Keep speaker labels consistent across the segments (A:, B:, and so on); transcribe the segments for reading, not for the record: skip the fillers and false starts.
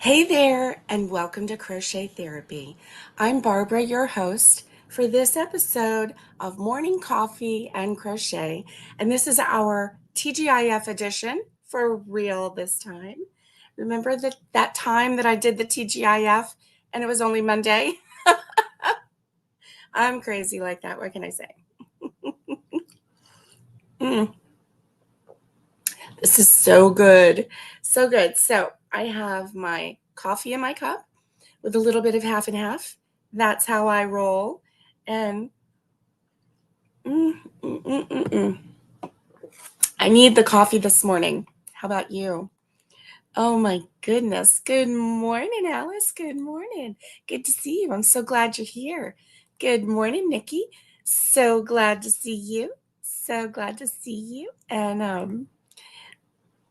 A: Hey there, and welcome to Crochet Therapy. I'm Barbara, your host for this episode of Morning Coffee and Crochet, and this is our TGIF edition for real this time. Remember that time that I did the TGIF and it was only Monday? I'm crazy like that. What can I say? Mm, this is so good. So good. So I have my coffee in my cup with a little bit of half and half. That's how I roll. And mm, mm, mm, mm, mm. I need the coffee this morning. How about you? Oh my goodness. Good morning, Alice. Good morning. Good to see you. I'm so glad you're here. Good morning, Nikki. So glad to see you. So glad to see you. And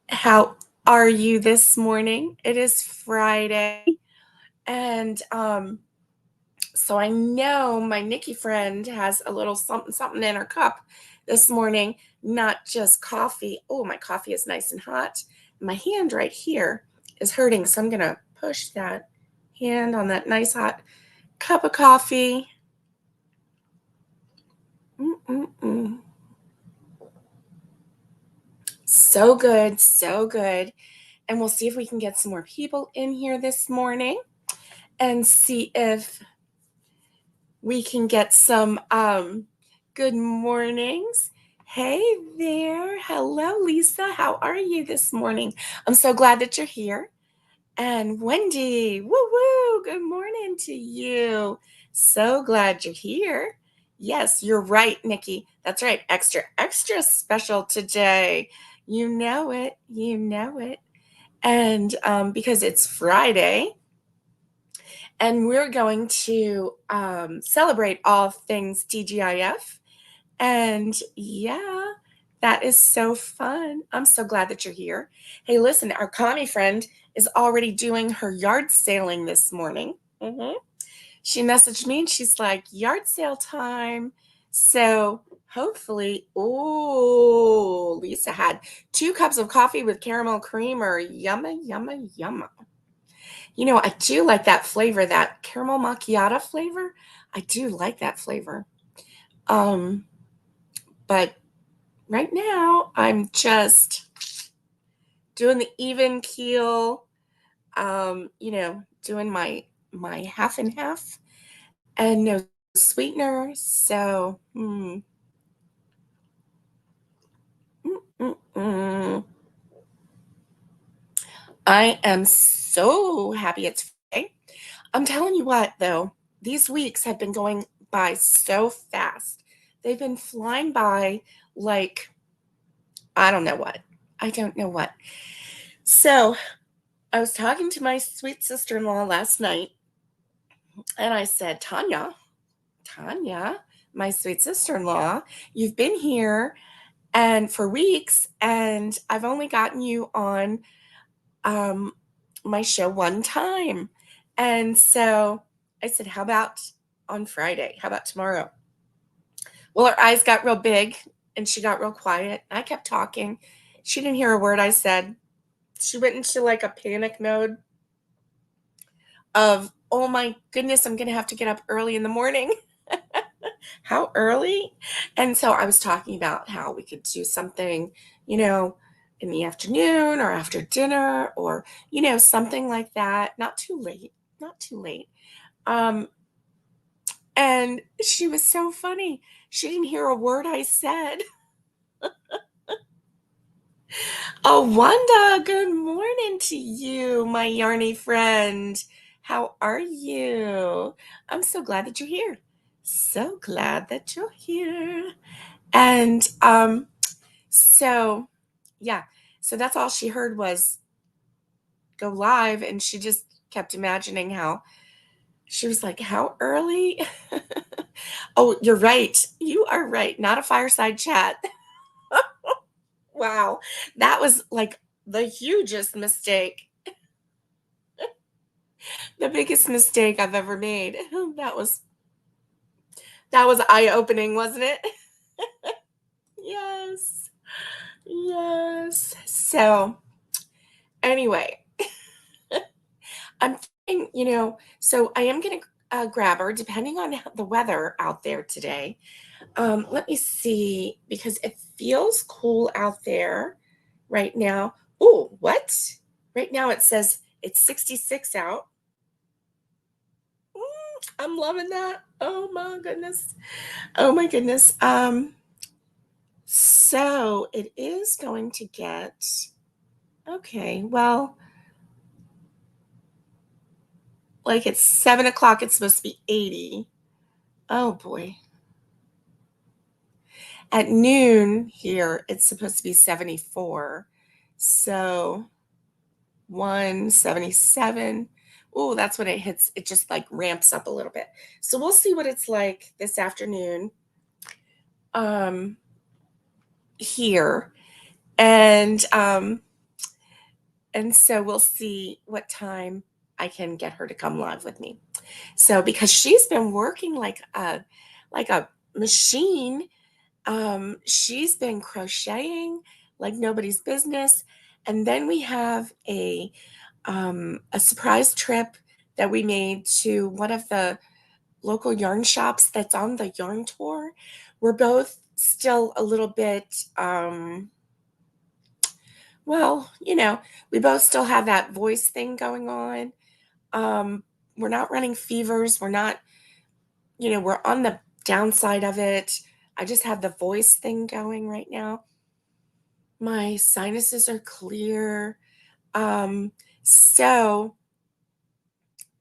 A: how are you this morning? It is Friday. And so I know my Nikki friend has a little something something in her cup this morning, not just coffee. Oh, my coffee is nice and hot. My hand right here is hurting, so I'm going to push that hand on that nice hot cup of coffee. Mm-mm-mm. So good, so good. And we'll see if we can get some more people in here this morning and see if we can get some good mornings. Hey there. Hello, Lisa. How are you this morning? I'm so glad that you're here. And Wendy, woo woo, good morning to you. So glad you're here. Yes, you're right, Nikki. That's right. Extra, extra special today. You know it. You know it. And because it's Friday, and we're going to celebrate all things TGIF. And yeah, that is so fun. I'm so glad that you're here. Hey, listen, our Connie friend is already doing her yard sailing this morning. She messaged me and she's like, yard sale time. So hopefully, oh, Lisa had 2 cups of coffee with caramel creamer. Yumma, yumma, yumma. You know, I do like that flavor, that caramel macchiato flavor. I do like that flavor. Um, but right now I'm just doing the even keel, doing my half and half and no sweetener. So, mm, mm, mm. I am so happy it's Friday. I'm telling you what, though, these weeks have been going by so fast. They've been flying by like, I don't know what. I don't know what. So I was talking to my sweet sister in law last night, and I said, Tanya, my sweet sister in law, you've been here and for weeks, and I've only gotten you on um, my show one time. And so I said, how about on Friday? How about tomorrow? Well, her eyes got real big and she got real quiet. I kept talking. She didn't hear a word I said. She went into like a panic mode of, oh my goodness, I'm going to have to get up early in the morning. How early? And so I was talking about how we could do something, you know, in the afternoon or after dinner or, something like that. Not too late, not too late. Um, and she was so funny. She didn't hear a word I said. Oh, Wanda, good morning to you, my yarny friend. How are you? I'm so glad that you're here. So glad that you're here. And so yeah, so that's all she heard was go live, and she just kept imagining how she was like, how early? Oh, you're right. You are right. Not a fireside chat. Wow. That was like the hugest mistake. The biggest mistake I've ever made. That was eye-opening, wasn't it? Yes. Yes. So, anyway, I'm thinking, so I am going to grab her depending on the weather out there today. Let me see, because it feels cool out there right now. Oh, what? Right now it says it's 66 out. I'm loving that. Oh my goodness. Oh my goodness. So it is going to get, okay, well, like it's 7 o'clock, it's supposed to be 80. Oh boy. At noon here, it's supposed to be 74. So 177. Oh, that's when it hits, it just like ramps up a little bit. So we'll see what it's like this afternoon um here. And so we'll see what time I can get her to come live with me. So because she's been working like a machine. She's been crocheting like nobody's business. And then we have a surprise trip that we made to one of the local yarn shops that's on the yarn tour. We're both still a little bit, well, we both still have that voice thing going on. Um, we're not running fevers. We're not, we're on the downside of it. I just have the voice thing going right now. My sinuses are clear. Um, so,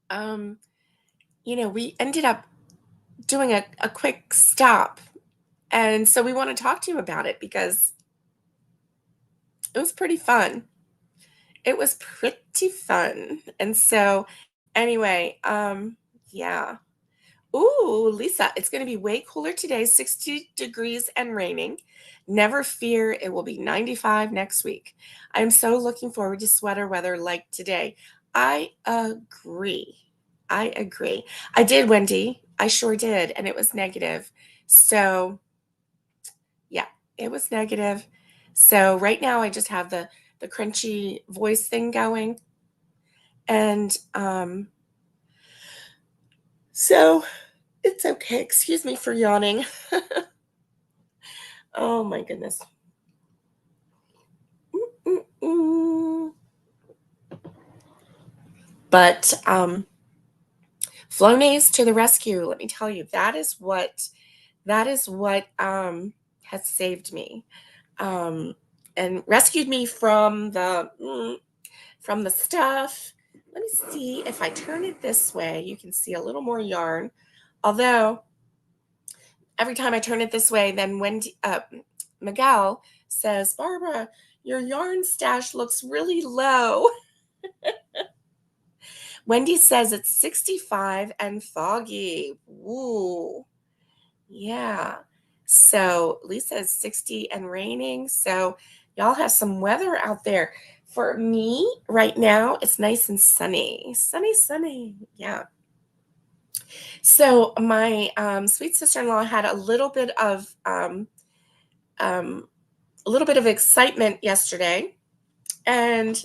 A: um, we ended up doing a quick stop. And so we want to talk to you about it because it was pretty fun. It was pretty fun. And so, anyway, yeah. Ooh, Lisa, it's going to be way cooler today, 60 degrees and raining. Never fear, it will be 95 next week. I'm so looking forward to sweater weather like today. I agree. I agree. I did, Wendy. I sure did. And it was negative. So, yeah, it was negative. So, right now, I just have the crunchy voice thing going. And so, it's okay. Excuse me for yawning. Oh my goodness. Mm-mm. But Flonase to the rescue. Let me tell you, that is what has saved me. Um, and rescued me from the stuff. Let me see if I turn it this way, you can see a little more yarn. Although every time I turn it this way, then Miguel says, Barbara, your yarn stash looks really low. Wendy says it's 65 and foggy. Ooh, yeah. So Lisa is 60 and raining. So y'all have some weather out there. For me, right now, it's nice and sunny. Sunny, sunny. Yeah. So my sweet sister-in-law had um, a little bit of excitement yesterday, and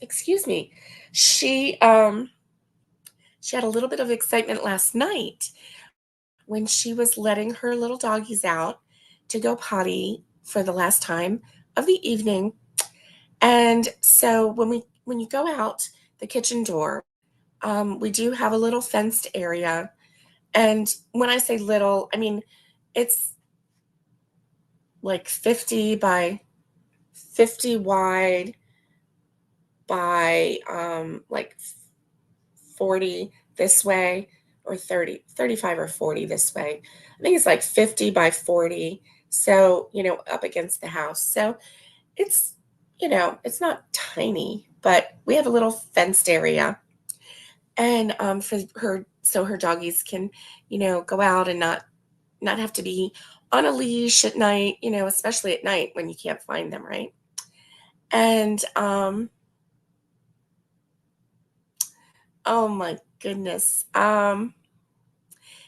A: excuse me, she had a little bit of excitement last night when she was letting her little doggies out to go potty for the last time of the evening. And so when you go out the kitchen door, we do have a little fenced area. And when I say little, I mean it's like 50 by 50 wide by like 40 this way, or 35 or 40 this way. I think it's like 50 by 40. So, up against the house. So it's, it's not tiny, but we have a little fenced area. And for her, so her doggies can, go out and not have to be on a leash at night, especially at night when you can't find them, right? And oh my goodness.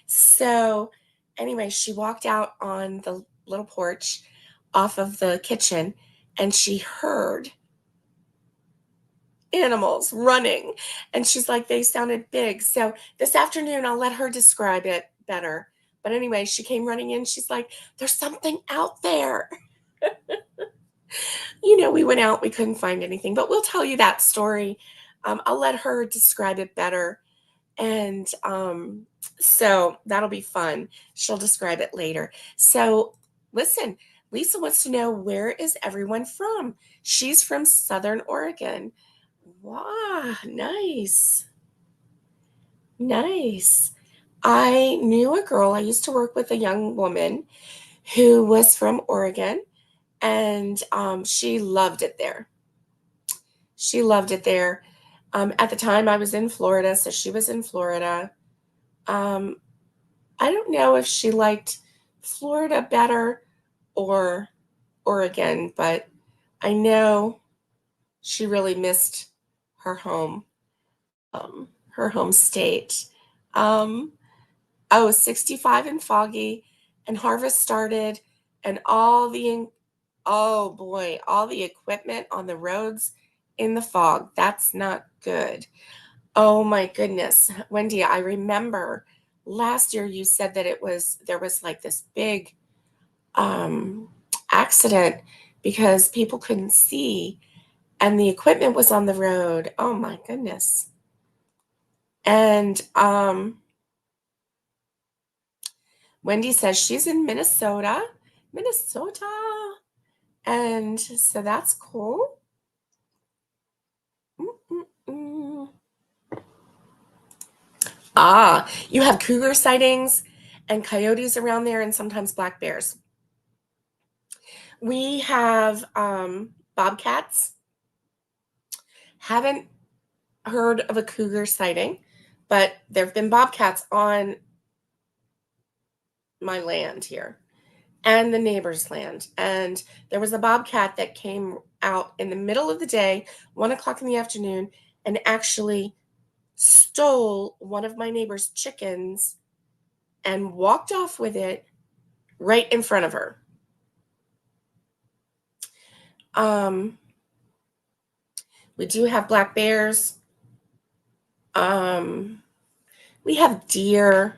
A: So anyway, she walked out on the little porch off of the kitchen, and she heard animals running. And she's like, they sounded big. So this afternoon, I'll let her describe it better. But anyway, she came running in. She's like, there's something out there. We went out, we couldn't find anything, but we'll tell you that story. I'll let her describe it better. And so that'll be fun. She'll describe it later. So listen, Lisa wants to know, where is everyone from? She's from Southern Oregon. Wow, nice. Nice. I knew a girl, I used to work with a young woman who was from Oregon, and she loved it there. She loved it there. At the time, I was in Florida, so she was in Florida. Um, I don't know if she liked Florida better or Oregon, but I know she really missed her her home state. Um, 65 and foggy, and harvest started, and oh boy, all the equipment on the roads in the fog. That's not good. Oh my goodness. Wendy, I remember last year you said that there was like this big um accident because people couldn't see and the equipment was on the road. Oh my goodness. And Wendy says she's in Minnesota. Minnesota. And so that's cool. Mm-mm-mm. Ah, you have cougar sightings and coyotes around there and sometimes black bears. We have bobcats. Haven't heard of a cougar sighting, but there have been bobcats on my land here and the neighbor's land. And there was a bobcat that came out in the middle of the day, 1 o'clock in the afternoon, and actually stole one of my neighbor's chickens and walked off with it right in front of her. Um, we do have black bears. Um, we have deer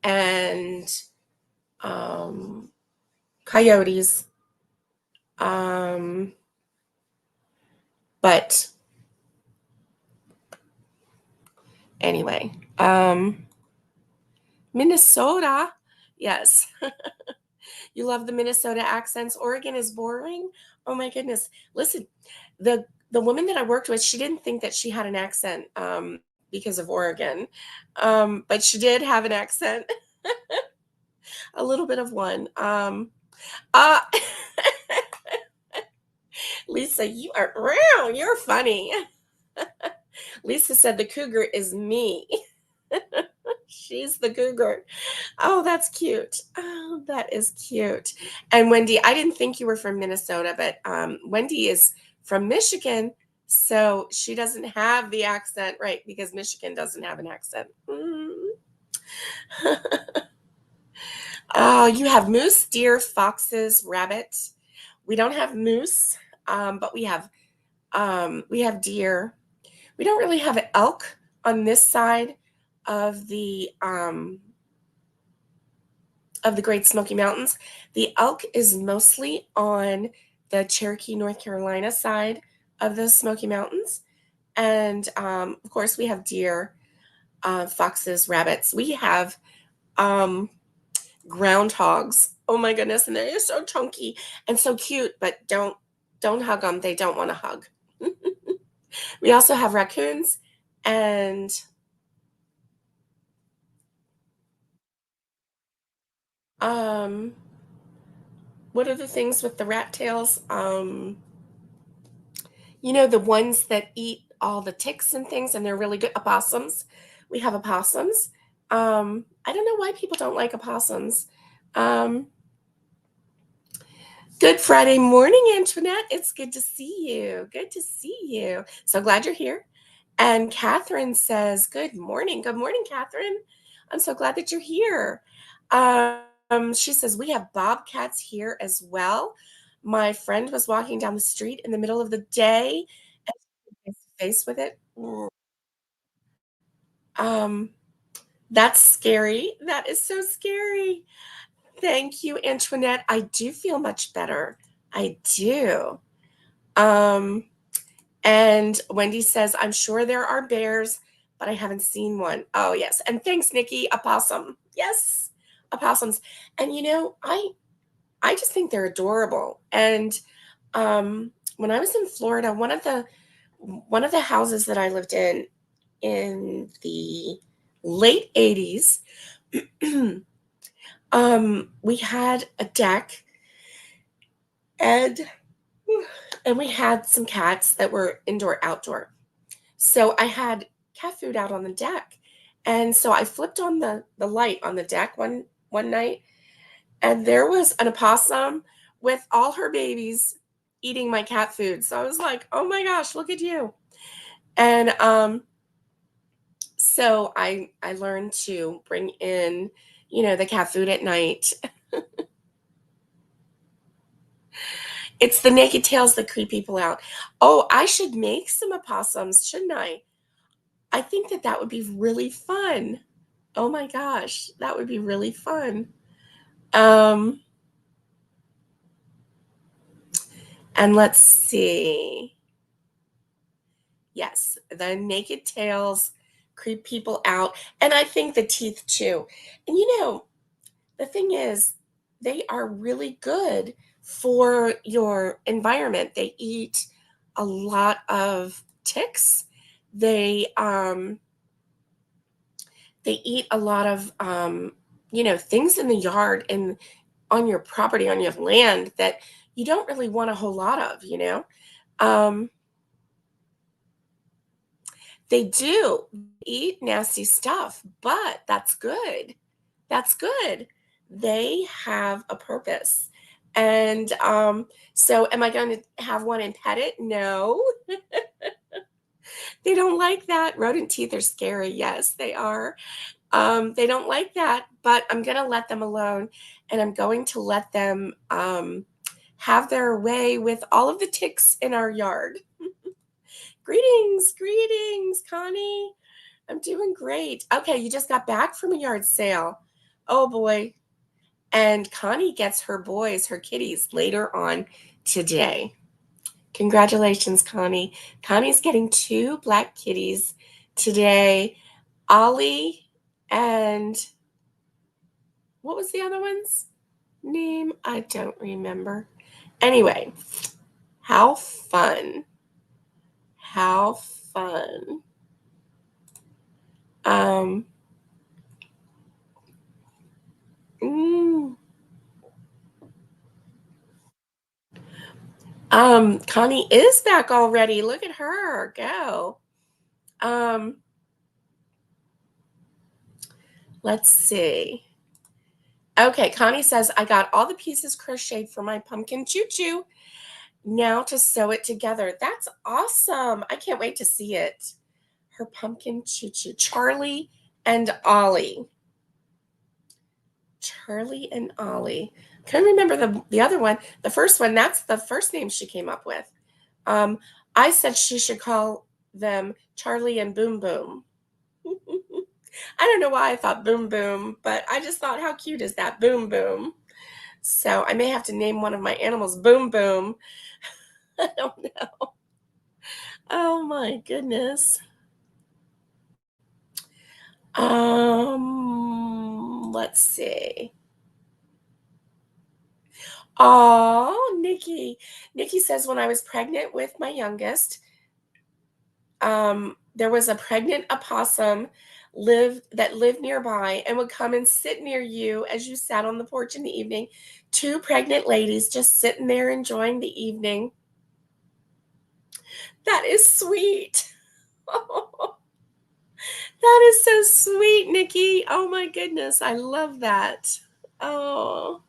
A: and coyotes. Um, but anyway, Minnesota, yes. You love the Minnesota accents. Oregon is boring. Oh my goodness. Listen, the woman that I worked with, she didn't think that she had an accent because of Oregon, but she did have an accent, a little bit of one. Uh, Lisa, you are wow, you're funny. Lisa said the cougar is me. She's the cougar. Oh, that's cute. Oh, that is cute. And Wendy, I didn't think you were from Minnesota, but Wendy is from Michigan. So she doesn't have the accent, right? Because Michigan doesn't have an accent. Oh, you have moose, deer, foxes, rabbits. We don't have moose, but we have deer. We don't really have elk on this side of the Great Smoky Mountains. The elk is mostly on the Cherokee, North Carolina side of the Smoky Mountains. And of course, we have deer, foxes, rabbits. We have groundhogs. Oh my goodness, and they're so chunky and so cute, but don't hug them. They don't want to hug. We also have raccoons and um what are the things with the rat tails? The ones that eat all the ticks and things, and they're really good. Opossums. We have opossums. I don't know why people don't like opossums. Um, Good Friday morning, Antoinette. It's good to see you. Good to see you. So glad you're here. And Catherine says, good morning. Good morning, Catherine. I'm so glad that you're here. She says, we have bobcats here as well. My friend was walking down the street in the middle of the day and face with it. Um, that's scary. That is so scary. Thank you, Antoinette. I do feel much better. I do. Um, and Wendy says, I'm sure there are bears, but I haven't seen one. Oh, yes. And thanks, Nikki. Opossum. Yes, opossums. And I just think they're adorable. And when I was in Florida, one of the houses that I lived in the late 80s, we had a deck, and we had some cats that were indoor outdoor. So I had cat food out on the deck. And so I flipped on the light on the deck one night, and there was an opossum with all her babies eating my cat food. So I was like, "Oh my gosh, look at you." And so I learned to bring in, the cat food at night. It's the naked tails that creep people out. Oh, I should make some opossums, shouldn't I? I think that would be really fun. Oh my gosh, that would be really fun. Um, and let's see. Yes, the naked tails creep people out. And I think the teeth too. And the thing is, they are really good for your environment. They eat a lot of ticks. They eat a lot of things in the yard and on your property, on your land, that you don't really want a whole lot of. Um, they do eat nasty stuff, but that's good. That's good. They have a purpose. And so am I going to have one and pet it? No. They don't like that. Rodent teeth are scary. Yes, they are. They don't like that, but I'm going to let them alone, and I'm going to let them have their way with all of the ticks in our yard. Greetings, greetings, Connie. I'm doing great. Okay, you just got back from a yard sale. Oh boy. And Connie gets her boys, her kitties, later on today. Congratulations, Connie. Connie's getting 2 black kitties today. Ollie and what was the other one's name? I don't remember. Anyway, how fun. How fun. Um, mm, Connie is back already. Look at her go. Um, let's see. Okay, Connie says, I got all the pieces crocheted for my pumpkin choo-choo. Now to sew it together. That's awesome. I can't wait to see it. Her pumpkin choo-choo. Charlie and Ollie. Charlie and Ollie. Couldn't remember the other one. The first one, that's the first name she came up with. Um, I said she should call them Charlie and Boom Boom. I don't know why I thought Boom Boom, but I just thought, how cute is that? Boom Boom. So I may have to name one of my animals Boom Boom. I don't know. Oh my goodness. Let's see. Oh, Nikki. Nikki says, when I was pregnant with my youngest, there was a pregnant opossum that lived nearby and would come and sit near you as you sat on the porch in the evening. 2 pregnant ladies just sitting there enjoying the evening. That is sweet. That is so sweet, Nikki. Oh my goodness. I love that. Oh.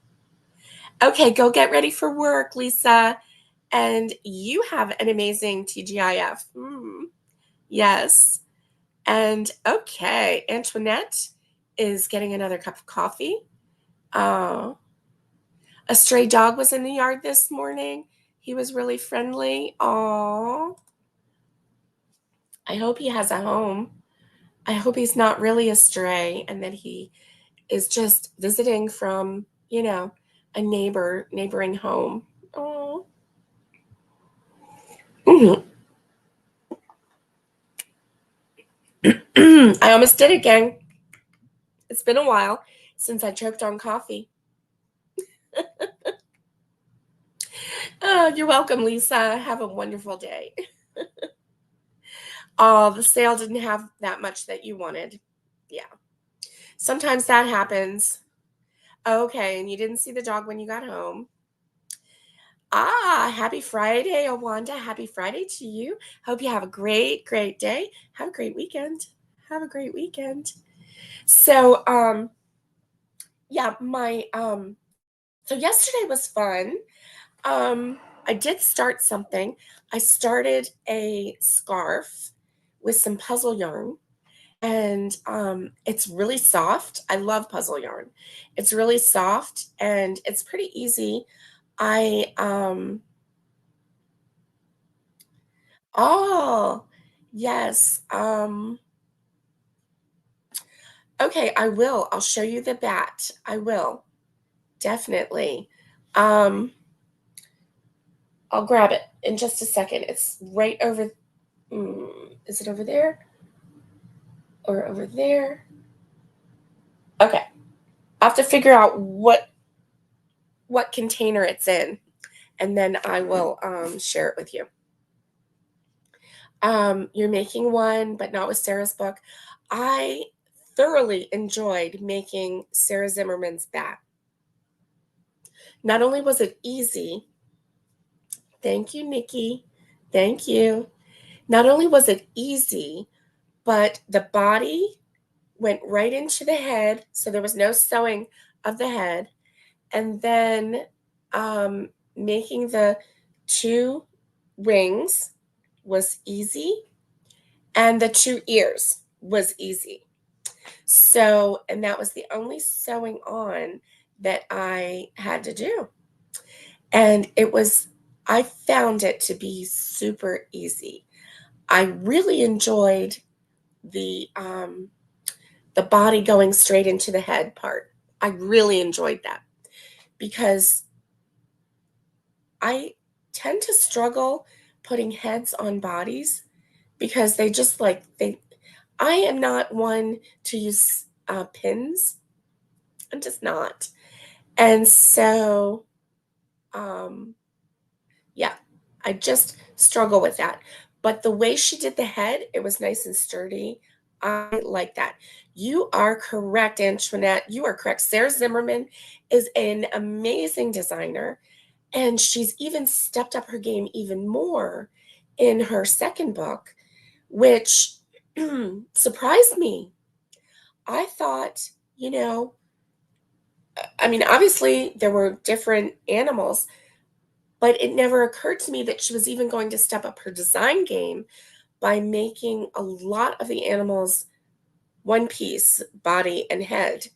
A: Okay, go get ready for work, Lisa. And you have an amazing TGIF. Yes. And okay, Antoinette is getting another cup of coffee. Oh, a stray dog was in the yard this morning. He was really friendly. Oh, I hope he has a home. I hope he's not really a stray and that he is just visiting from, a neighboring home. Oh. Mhm. I almost did it, gang. It's been a while since I choked on coffee. Oh, you're welcome, Lisa. Have a wonderful day. Oh, the sale didn't have that much that you wanted. Yeah. Sometimes that happens. Okay, and you didn't see the dog when you got home. Ah, happy Friday, Awanda. Happy Friday to you. Hope you have a great, great day. Have a great weekend. Have a great weekend. So, yeah, so yesterday was fun. I did start something. I started a scarf with some puzzle yarn, and it's really soft. I love puzzle yarn. It's really soft and it's pretty easy. I Oh, yes. Okay, I will. I'll show you the bat. I will. Definitely. Um, I'll grab it in just a second. It's right over. Is it over there or over there? Okay. I have to figure out what container it's in, and then I will share it with you. You're making one, but not with Sarah's book. I thoroughly enjoyed making Sarah Zimmerman's bat. Not only was it easy, thank you, Nikki. Thank you. Not only was it easy, but the body went right into the head. So there was no sewing of the head. And then making the two wings was easy. And the two ears was easy. So, and that was the only sewing on that I had to do. And I found it to be super easy. I really enjoyed the body going straight into the head part. I really enjoyed that because I tend to struggle putting heads on bodies because they just I am not one to use pins. I'm just not. And so, um, yeah, I just struggle with that. But the way she did the head, it was nice and sturdy. I like that. You are correct, Antoinette. You are correct. Sarah Zimmerman is an amazing designer, and she's even stepped up her game even more in her second book, which surprised me. I thought, I mean, obviously there were different animals, but it never occurred to me that she was even going to step up her design game by making a lot of the animals one piece, body and head.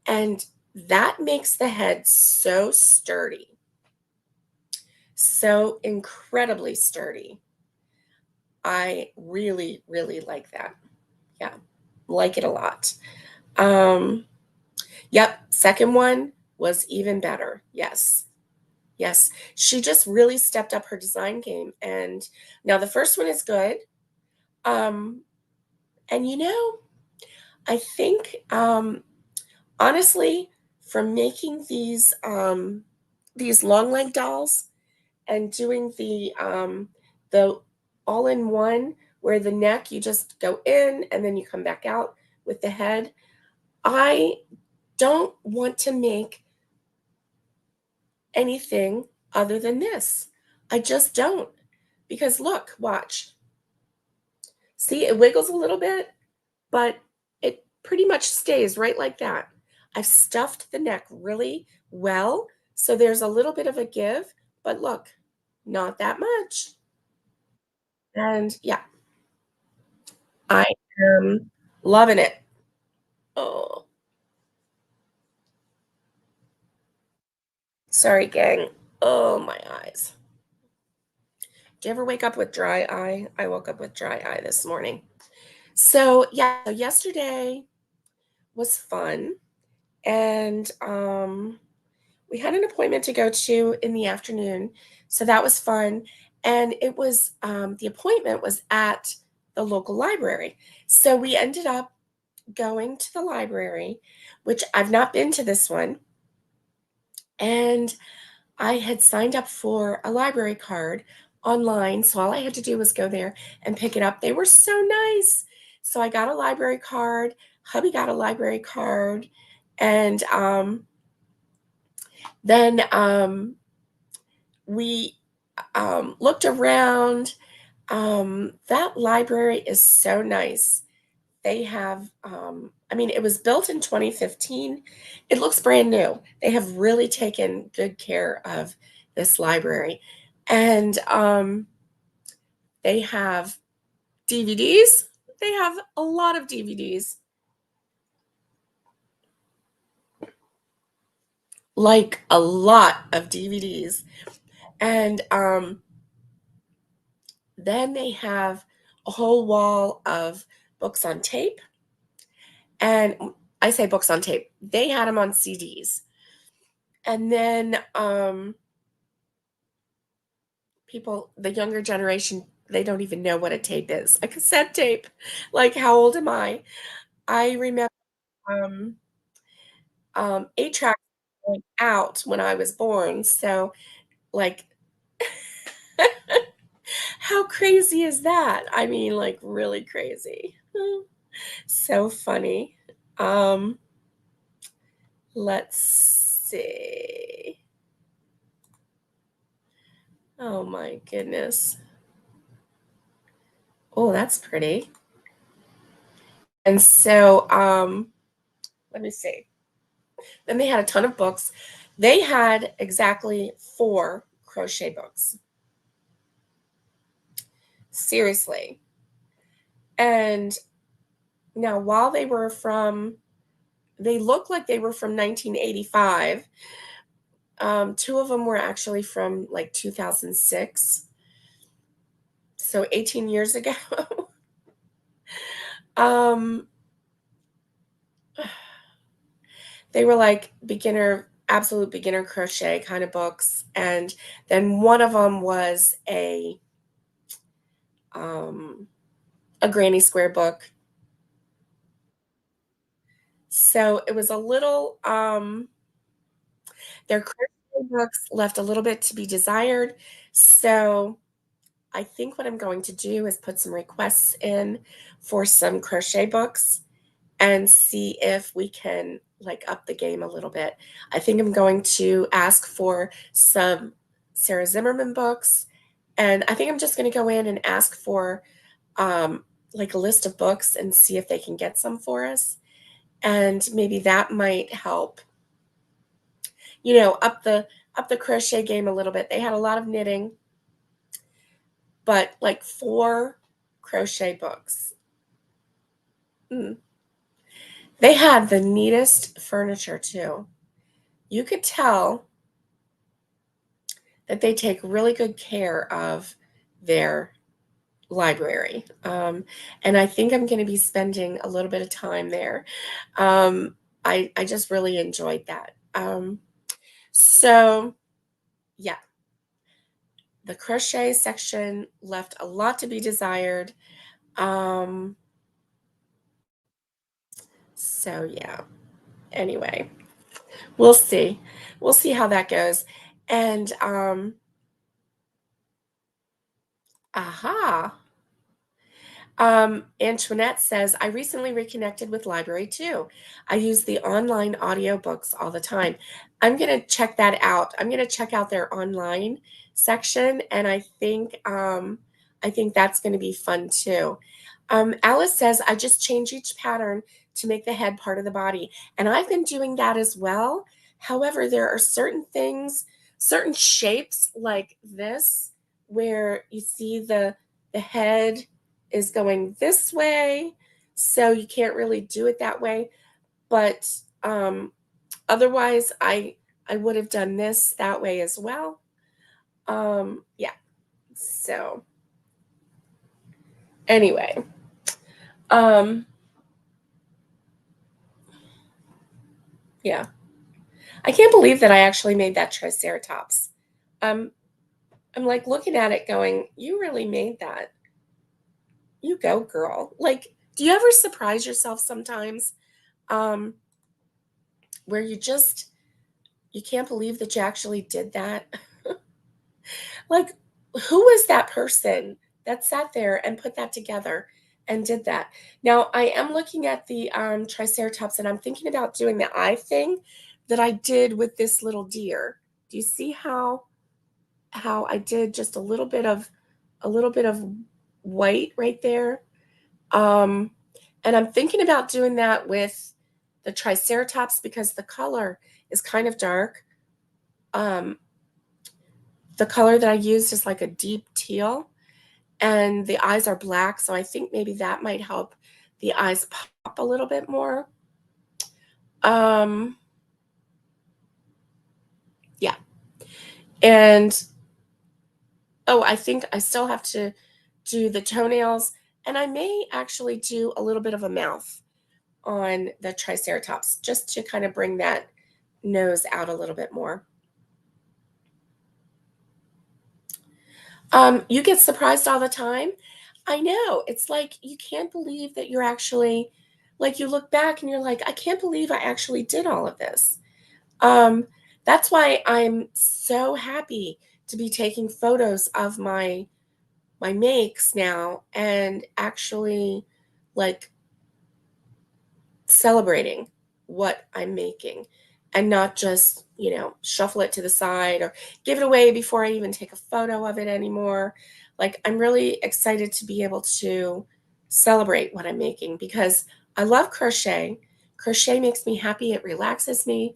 A: And that makes the head so sturdy, so incredibly sturdy. I really, really like that. Yeah, like it a lot. Um, yep, second one was even better. Yes. Yes, she just really stepped up her design game. And now the first one is good. Um, and I think honestly, from making these long leg dolls and doing the all in one where the neck you just go in and then you come back out with the head, I don't want to make anything other than this. I just don't. Because look, watch. See, it wiggles a little bit, but it pretty much stays right like that. I've stuffed the neck really well, so there's a little bit of a give, but look, not that much. And yeah, I am loving it. Oh, sorry, gang. Oh, my eyes. Do you ever wake up with dry eye? I woke up with dry eye this morning. So, yeah, so yesterday was fun. And we had an appointment to go to in the afternoon. So that was fun. And it was, the appointment was at the local library. So we ended up going to the library, which I've not been to this one. And I had signed up for a library card online, so all I had to do was go there and pick it up. They were so nice. So I got a library card, hubby got a library card, and then we looked around. That library is so nice. They have, I mean, it was built in 2015. It looks brand new. They have really taken good care of this library. And they have DVDs. They have a lot of DVDs, like a lot of DVDs. And then they have a whole wall of books on tape. And I say books on tape, they had them on CDs. And then people, the younger generation, they don't even know what a tape is. A cassette tape. Like, how old am I? I remember um, 8 tracks going out when I was born. So, like, how crazy is that? I mean, like, really crazy. So funny. Um, let's see. Oh my goodness. Oh, that's pretty. And so, let me see. Then they had a ton of books. They had exactly 4 crochet books. Seriously. And now, while they look like they were from 1985. 2 of them were actually from like 2006. So 18 years ago. um, they were like absolute beginner crochet kind of books. And then one of them was um, a granny square book. So it was a little, their crochet books left a little bit to be desired. So I think what I'm going to do is put some requests in for some crochet books and see if we can like up the game a little bit. I think I'm going to ask for some Sarah Zimmerman books, and I think I'm just going to go in and ask for like a list of books and see if they can get some for us. And maybe that might help, up the crochet game a little bit. They had a lot of knitting, but like 4 crochet books. Mm. They had the neatest furniture too. You could tell that they take really good care of their library. And I think I'm going to be spending a little bit of time there. Um, I just really enjoyed that. So, yeah, the crochet section left a lot to be desired. Um, so, yeah, anyway, we'll see. We'll see how that goes. And, aha. Antoinette says, I recently reconnected with Library too. I use the online audiobooks all the time. I'm going to check that out. I'm going to check out their online section, and I think that's going to be fun too. Alice says, I just change each pattern to make the head part of the body. And I've been doing that as well. However, there are certain things, certain shapes like this, where you see the head is going this way, so you can't really do it that way. But otherwise, I would have done this that way as well. Yeah, So anyway, um, yeah, I can't believe that I actually made that Triceratops. Um, I'm like looking at it going, you really made that. You go, girl. Like, do you ever surprise yourself sometimes? Um, where you can't believe that you actually did that? Like, who was that person that sat there and put that together and did that? Now, I am looking at the Triceratops and I'm thinking about doing the eye thing that I did with this little deer. Do you see how I did just a little bit of white right there? Um, and I'm thinking about doing that with the Triceratops because the color is kind of dark. Um, the color that I used is like a deep teal, and the eyes are black, so I think maybe that might help the eyes pop a little bit more. Um, yeah. And oh, I think I still have to do the toenails, and I may actually do a little bit of a mouth on the Triceratops just to kind of bring that nose out a little bit more. You get surprised all the time. I know. It's like you can't believe that you're actually like you look back and you're like, I can't believe I actually did all of this. Um, that's why I'm so happy to be taking photos of my makes now and actually like celebrating what I'm making and not just, shuffle it to the side or give it away before I even take a photo of it anymore. Like, I'm really excited to be able to celebrate what I'm making because I love crochet. Crochet makes me happy, it relaxes me,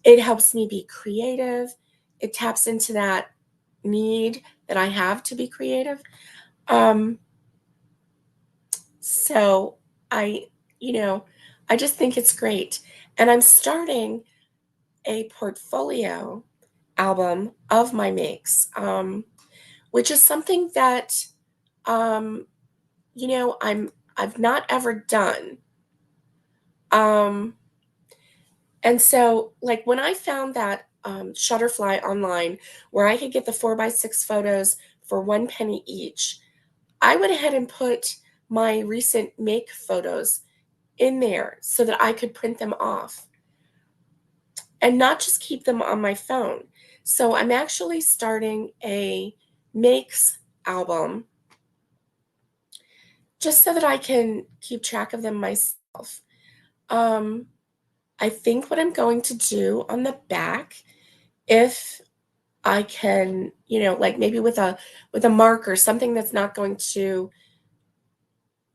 A: it helps me be creative, it taps into that need that I have to be creative. Um, so I, you know, I just think it's great. And I'm starting a portfolio album of my makes, which is something that um, I've not ever done. Um, and so like when I found that Shutterfly online where I could get the 4x6 photos for 1 penny each, I went ahead and put my recent make photos in there so that I could print them off and not just keep them on my phone. So I'm actually starting a makes album just so that I can keep track of them myself. Um, I think what I'm going to do on the back, if I can, like maybe with a marker, something that's not going to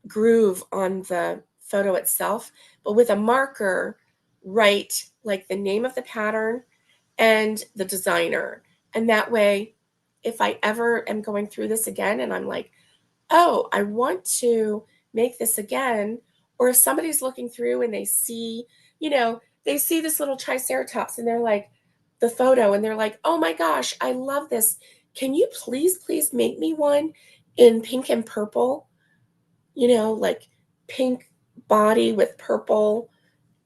A: groove on the photo itself, but with a marker, write like the name of the pattern and the designer. And that way, if I ever am going through this again and I'm like, oh, I want to make this again, or if somebody's looking through and they see this little Triceratops and they're like, the photo, and they're like, oh my gosh, I love this. Can you please make me one in pink and purple? Like pink body with purple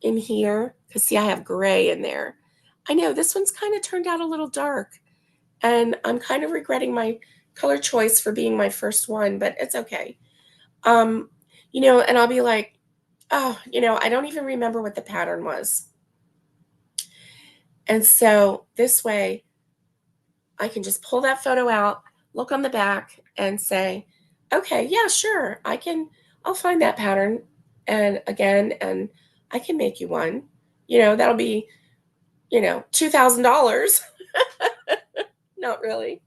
A: in here. Because, see, I have gray in there. I know this one's kind of turned out a little dark, and I'm kind of regretting my color choice for being my first one, but it's okay. Um, and I'll be like, oh, I don't even remember what the pattern was. And so this way, I can just pull that photo out, look on the back, and say, okay, yeah, sure, I'll find that pattern and I can make you one. That'll be, $2,000. Not really,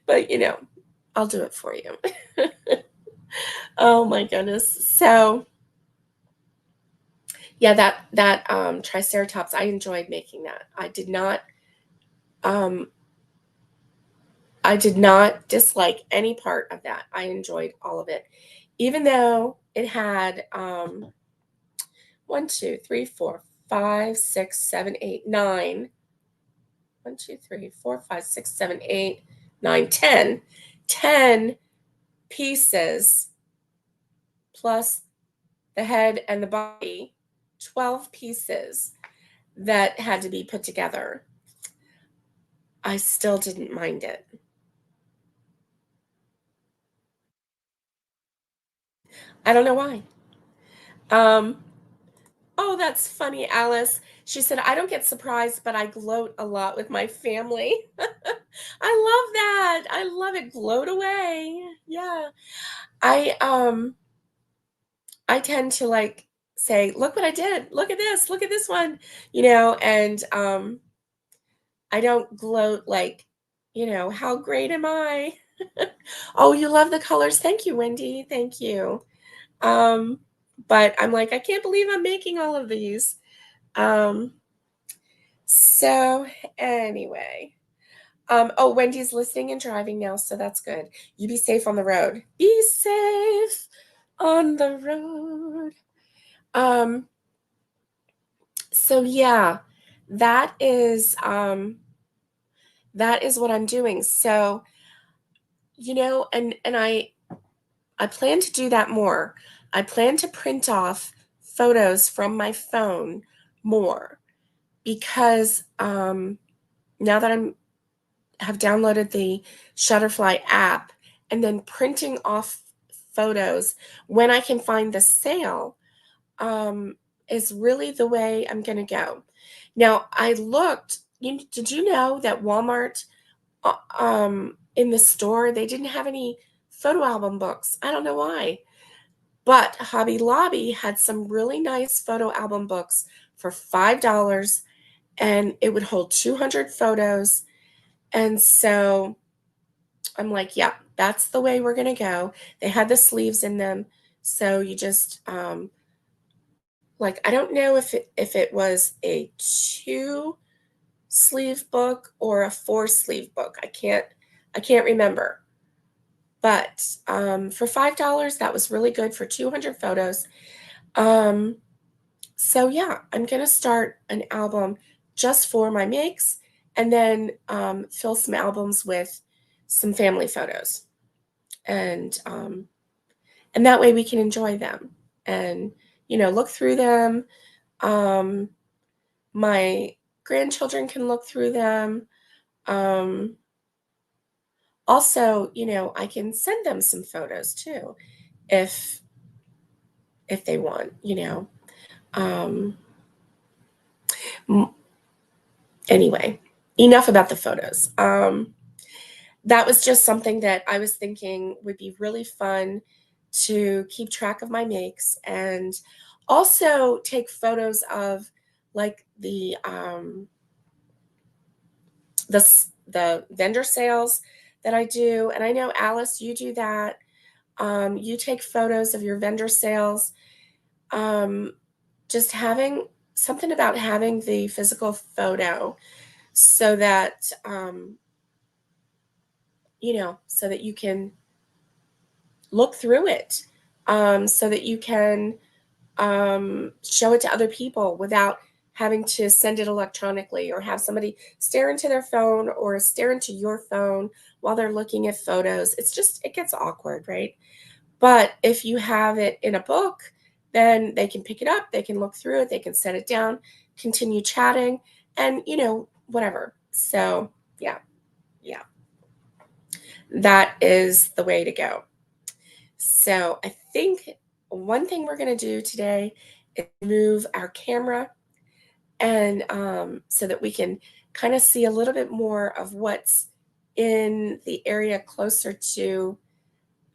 A: but I'll do it for you. Oh my goodness. So yeah, that Triceratops, I enjoyed making that. Um I did not dislike any part of that. I enjoyed all of it. Even though it had 1, 2, 3, 4, 5, 6, 7, 8, 9. 1, 2, 3, 4, 5, 6, 7, 8, 9, 10. 10 pieces plus the head and the body, 12 pieces that had to be put together. I still didn't mind it. I don't know why. Um, oh, that's funny, Alice. She said, I don't get surprised, but I gloat a lot with my family. I love that. I love it. Gloat away. Yeah. I I tend to like say, look what I did. Look at this. Look at this one. And I don't gloat like, how great am I? Oh, you love the colors. Thank you, Wendy. Thank you. Um, but I'm like, I can't believe I'm making all of these. Um, so anyway, oh, Wendy's listening and driving now, so that's good. You be safe on the road. Be safe on the road. Um, so yeah, that is that is what I'm doing. So, and I plan to do that more. I plan to print off photos from my phone more because now that I'm have downloaded the Shutterfly app and then printing off photos when I can find the sale um, is really the way I'm going to go. Now, I looked, did you know that Walmart in the store, they didn't have any photo album books? I don't know why. But Hobby Lobby had some really nice photo album books for $5 and it would hold 200 photos. And so I'm like, yeah, that's the way we're going to go. They had the sleeves in them. So you just, like, I don't know if it was a 2-sleeve book or a 4-sleeve book. I can't remember. But for $5, that was really good for 200 photos. Um, so yeah, I'm gonna start an album just for my makes, and then fill some albums with some family photos, and that way we can enjoy them and look through them. Um, my grandchildren can look through them. Um, Also, I can send them some photos too if they want. Um, m- anyway, enough about the photos. That was just something that I was thinking would be really fun to keep track of my makes and also take photos of like the vendor sales that I do. And I know, Alice, you do that. You take photos of your vendor sales. Um, just having something about having the physical photo so that so that you can look through it, so that you can show it to other people without having to send it electronically or have somebody stare into their phone or stare into your phone while they're looking at photos. It gets awkward, right? But if you have it in a book, then they can pick it up, they can look through it, they can set it down, continue chatting, and whatever. So, yeah, yeah, that is the way to go. So, I think one thing we're going to do today is move our camera and so that we can kind of see a little bit more of what's in the area closer to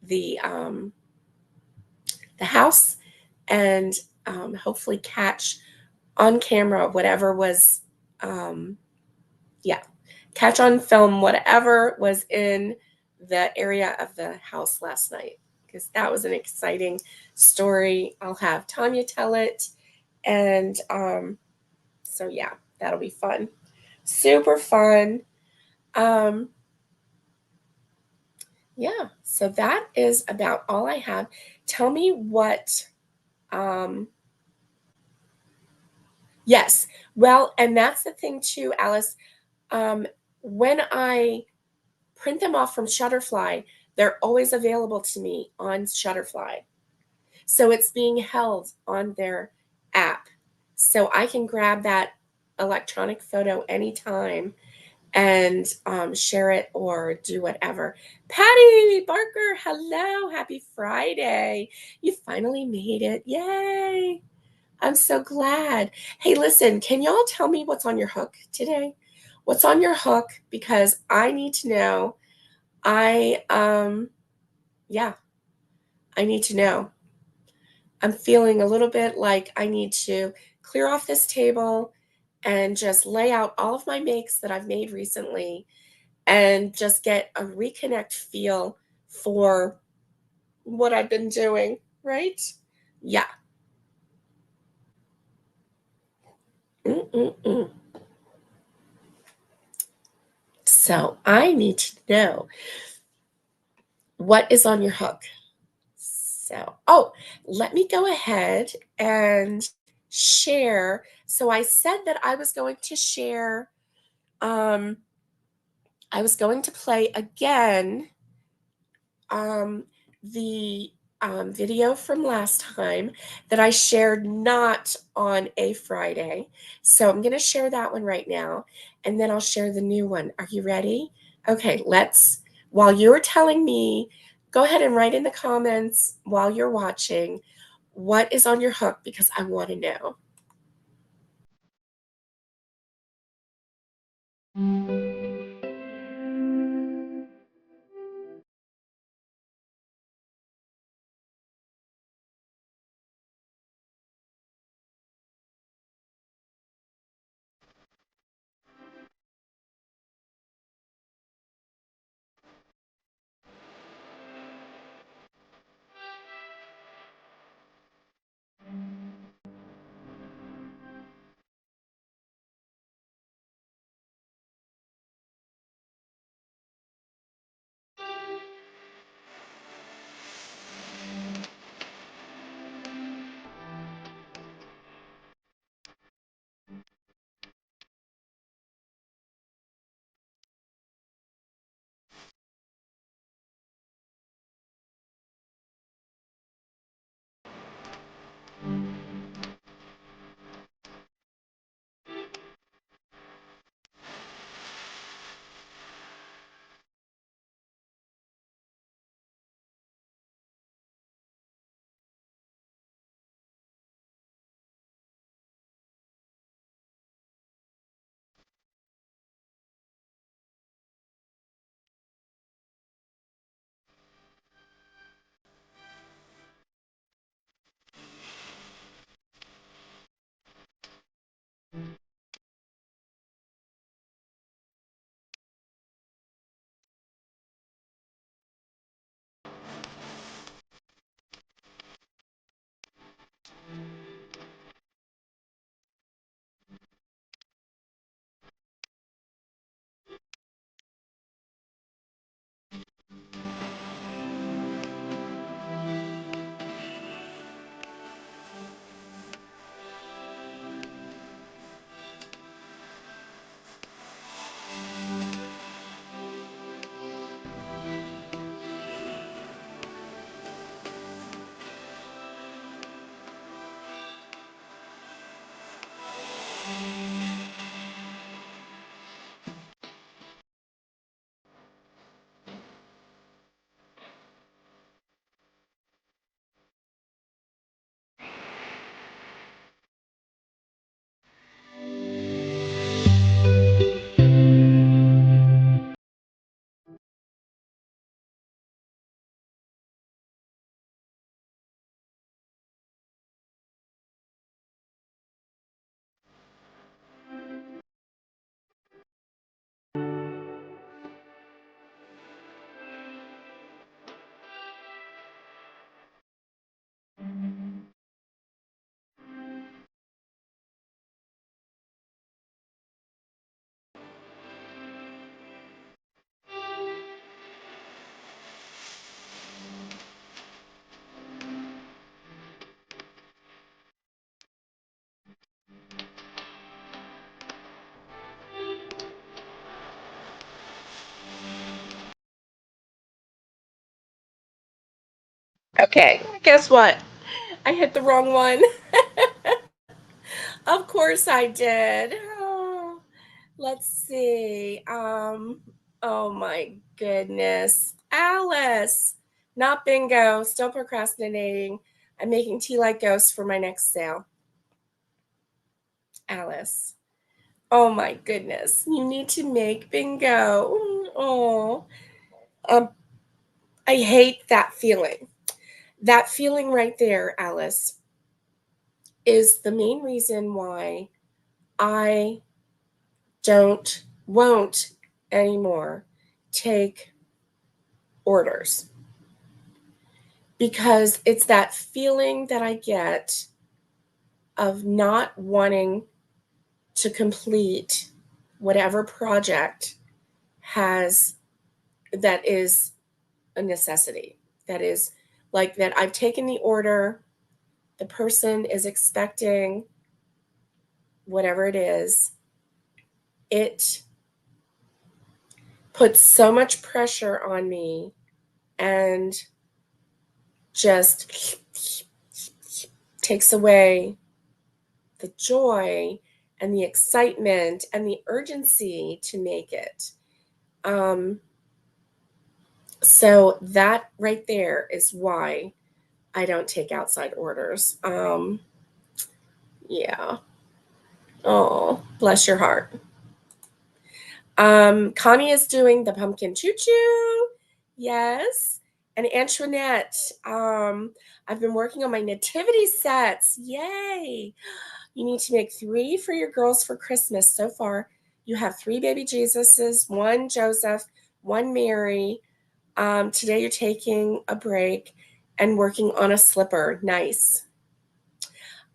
A: the the house and hopefully catch on camera whatever was um, yeah, catch on film whatever was in the area of the house last night, because that was an exciting story. I'll have Tanya tell it, and so yeah, that'll be fun, super fun. um, yeah, so that is about all I have. Tell me what um, yes. Well, and that's the thing too, Alice. When I print them off from Shutterfly, They're always available to me on Shutterfly. So it's being held on their app. So I can grab that electronic photo anytime and share it or do whatever. Patty Barker, hello, happy Friday. You finally made it. Yay. I'm so glad. Hey, listen, can y'all tell me what's on your hook today? What's on your hook? Because I need to know. I, yeah, I need to know. I'm feeling a little bit like I need to clear off this table and just lay out all of my makes that I've made recently and just get a reconnect feel for what I've been doing, right? Yeah. Mm-mm-mm. So I need to know what is on your hook. So, oh, let me go ahead and share. So I said that I was going to share, um, I was going to play again um, the video from last time that I shared not on a Friday. So I'm going to share that one right now, and then I'll share the new one. Are you ready? Okay, while you're telling me, go ahead and write in the comments while you're watching what is on your hook because I want to know. Okay, guess what? I hit the wrong one. Of course I did. Oh, let's see. Oh my goodness. Alice, not bingo, still procrastinating. I'm making tea like ghosts for my next sale. Alice. Oh my goodness. You need to make bingo. Oh. Um, I hate that feeling. That feeling right there, Alice, is the main reason why I won't anymore take orders, because it's that feeling that I get of not wanting to complete whatever project has that is a necessity. That is like that I've taken the order, the person is expecting whatever it is. It puts so much pressure on me and just takes away the joy and the excitement and the urgency to make it. Um, so that right there is why I don't take outside orders. Yeah. Oh, bless your heart. Connie is doing the pumpkin choo choo. Yes. And Antoinette, I've been working on my nativity sets. Yay. You need to make 3 for your girls for Christmas. So far, you have 3 baby Jesuses, 1 Joseph, 1 Mary. Today, you're taking a break and working on a slipper. Nice.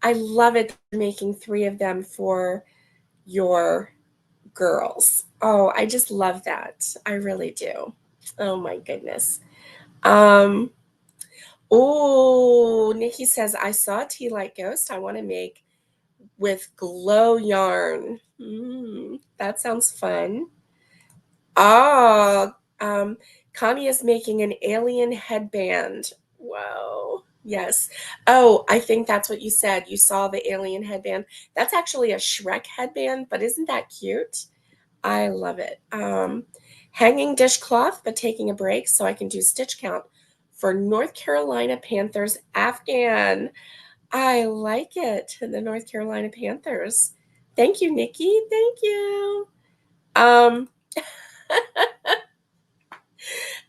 A: I love it making 3 of them for your girls. Oh, I just love that. I really do. Oh my goodness. Um, oh, Nikki says, I saw a tea light ghost I want to make with glow yarn. That sounds fun. Oh, Connie is making an alien headband. Whoa. Yes. Oh, I think that's what you said. You saw the alien headband. That's actually a Shrek headband, but isn't that cute? I love it. Hanging dishcloth, but taking a break so I can do stitch count for North Carolina Panthers Afghan. I like it. The North Carolina Panthers. Thank you, Nikki. Thank you. Um,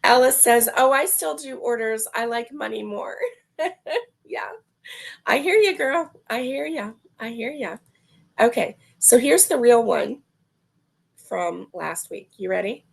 A: Alice says, "Oh, I still do orders. I like money more." Yeah, I hear you, girl. I hear you. I hear you. Okay, so here's the real one from last week. You ready?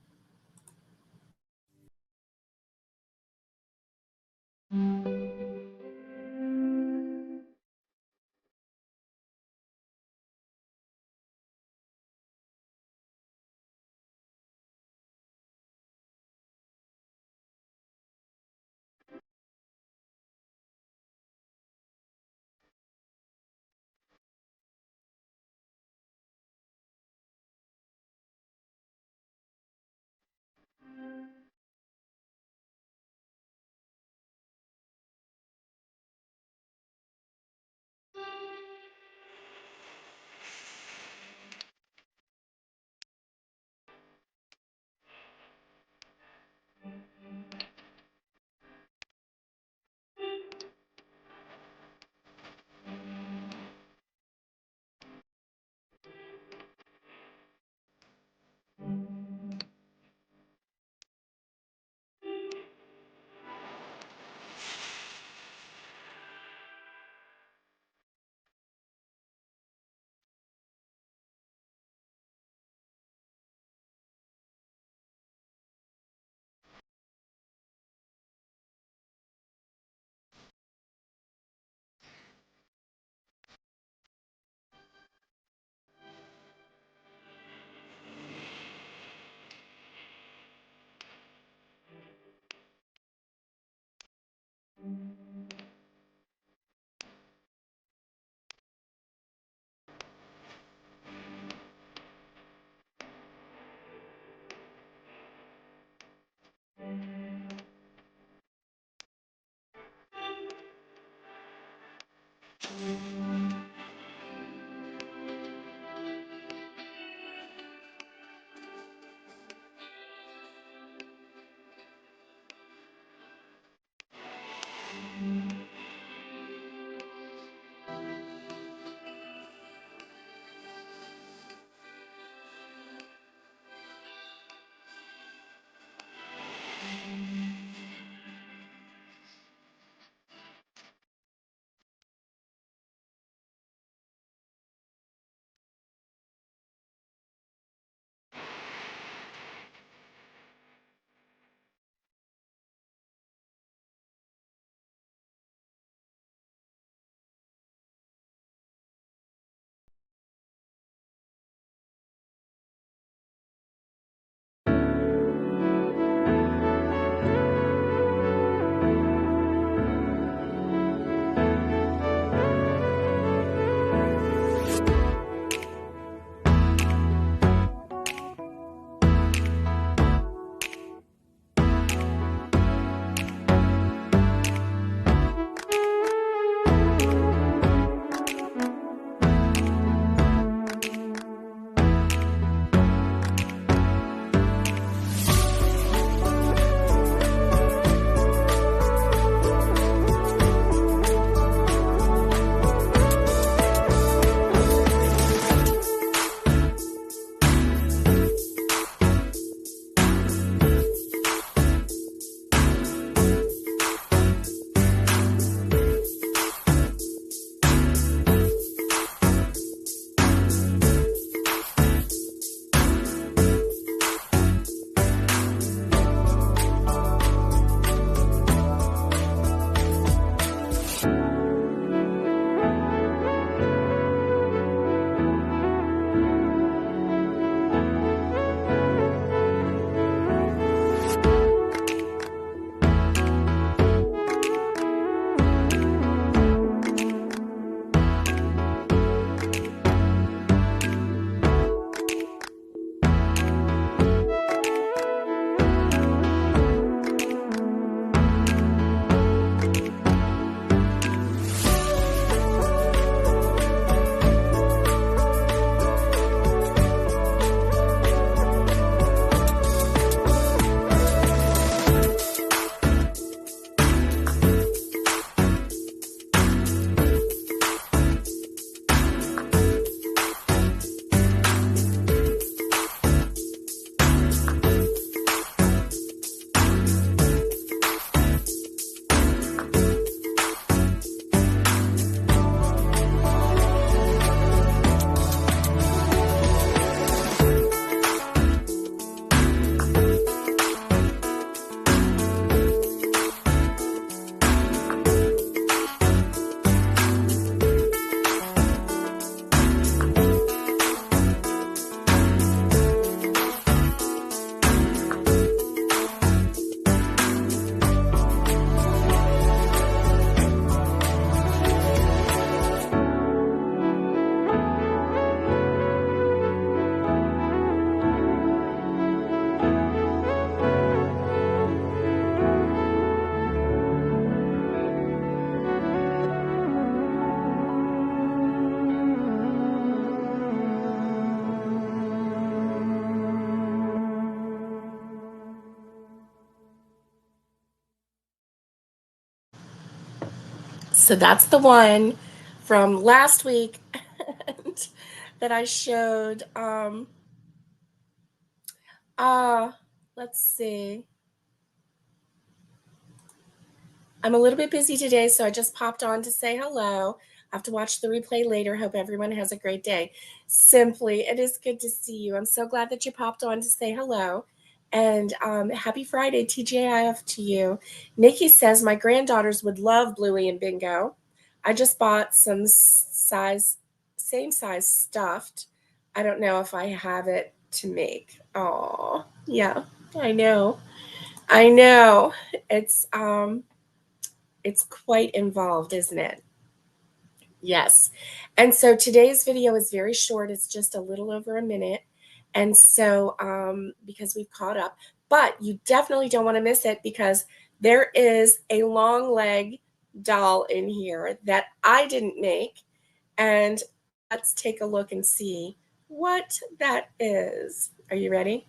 A: So that's the one from last week that I showed. Uh, let's see. I'm a little bit busy today, so I just popped on to say hello. I have to watch the replay later. Hope everyone has a great day. Simply, it is good to see you. I'm so glad that you popped on to say hello. And happy Friday, TGIF to you. Nikki says, my granddaughters would love Bluey and Bingo. I just bought some same size stuffed. I don't know if I have it to make. Oh, yeah, I know. I know. It's quite involved, isn't it? Yes. And so today's video is very short. It's just a little over a minute. And so because we've caught up, but you definitely don't want to miss it because there is a long leg doll in here that I didn't make. And let's take a look and see what that is. Are you ready?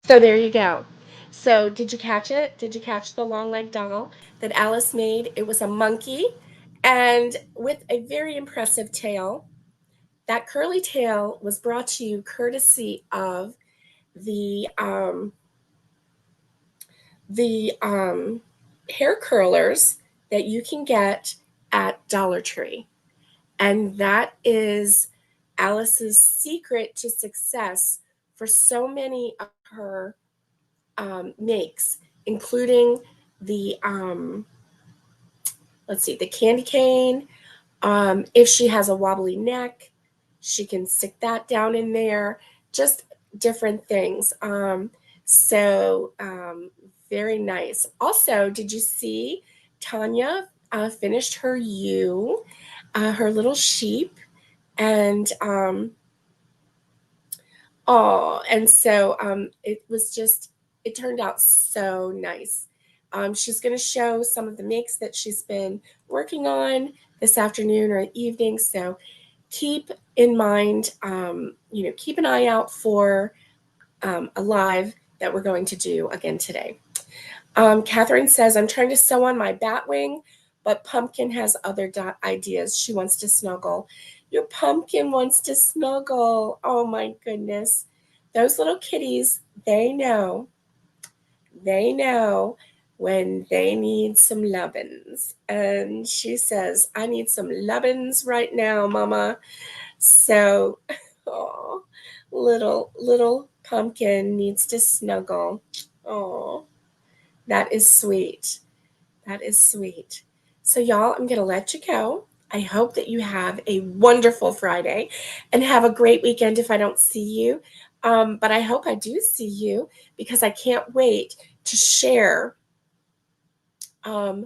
A: So there you go. So did you catch it? Did you catch the long leg doll that Alice made? It was a monkey and with a very impressive tail. That curly tail was brought to you courtesy of the um, the hair curlers that you can get at Dollar Tree. And that is Alice's secret to success for so many of her makes, including the let's see, the candy cane. If she has a wobbly neck, she can stick that down in there. Just different things. So very nice. Also, did you see Tanya finished her ewe, her little sheep, and and so it was just, it turned out so nice. She's going to show some of the makes that she's been working on this afternoon or evening. So keep in mind, keep an eye out for a live that we're going to do again today. Catherine says, I'm trying to sew on my bat wing, but Pumpkin has other ideas. She wants to snuggle. Your pumpkin wants to snuggle. Oh my goodness. Those little kitties, they know when they need some lovin's. And she says, I need some lovin's right now, Mama. So, oh, little pumpkin needs to snuggle. Oh, that is sweet. That is sweet. So, y'all, I'm going to let you go. I hope that you have a wonderful Friday and have a great weekend if I don't see you. But I hope I do see you because I can't wait to share um,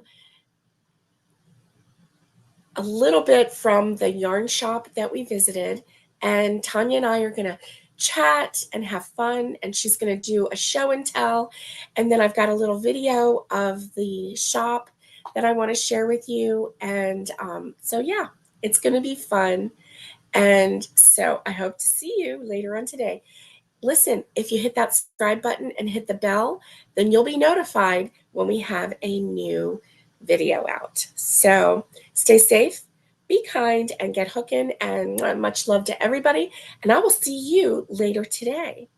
A: a little bit from the yarn shop that we visited. And Tanya and I are going to chat and have fun. And she's going to do a show and tell. And then I've got a little video of the shop that I want to share with you. And so, yeah, it's going to be fun. And so I hope to see you later on today. Listen, if you hit that subscribe button and hit the bell, then you'll be notified when we have a new video out. So stay safe, be kind, and get hooking. And much love to everybody. And I will see you later today.